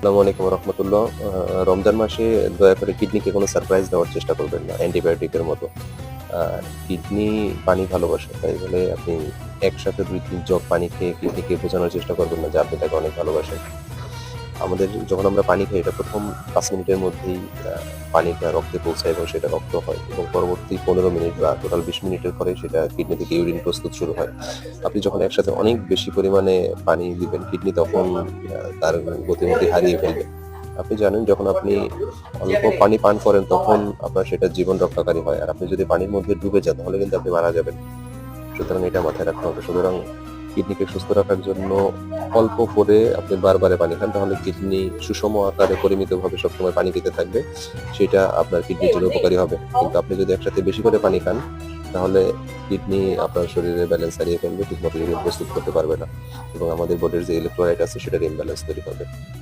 আসসালামু আলাইকুম রহমতুল্লাহ। রমজান মাসে দয়া করে কিডনিকে কোনো সারপ্রাইজ দেওয়ার চেষ্টা করবেন না অ্যান্টিবায়োটিকের মতো। আ কিডনি পানি ভালোবাসে। তাই বলে আপনি একসাথে ২-৩ জগ পানি খেয়ে কিডনিকে বোঝানোর চেষ্টা করবেন না যে আপনি তাকে অনেক ভালোবাসেন। আমাদের যখন আমরা পানি খাই এটা ১ম ৫ মিনিটের মধ্যেই আ পানিটা রক্তে পৌঁছায় এবং সেটা রক্ত হয় এবং পরবর্তী ১৫ মিনিট বা টোটাল ২০ মিনিটের পরে সেটা কিডনি থেকে ইউরিন প্রস্তুত শুরু হয়। আপনি যখন একসাথে অনেক বেশি পরিমাণে পানি দিবেন কিডনি তখন তার গতিমতি হারিয়ে ফেলবে। আপনি জানেন যখন আপনি অল্প পানি পান করেন তখন আপনার সেটা জীবন রক্ষাকারী হয়। আর আপনি যদি পানির মধ্যে ডুবে যান তাহলে কিন্তু আপনি মারা যাবেন। সুতরাং এটা মাথায় রাখতে হবে। সুতরাং কিডনিকে সুস্থ রাখার জন্য অল্প করে আপনি বারবারে পানি খান। তাহলে কিডনি সুষম আকারে পরিমিতভাবে সবসময় পানি খেতে থাকবে। সেটা আপনার কিডনির জন্য উপকারী হবে। কিন্তু আপনি যদি একসাথে বেশি করে পানি খান, তাহলে কিডনি আপনার শরীরের ব্যালেন্স হারিয়ে ফেলবে। ঠিকমতো ইউরিন প্রস্তুত করতে পারবে না। এবং আমাদের বডির যে ইলেক্ট্রোলাইট আছে সেটার ইমব্যালেন্স তৈরি হবে।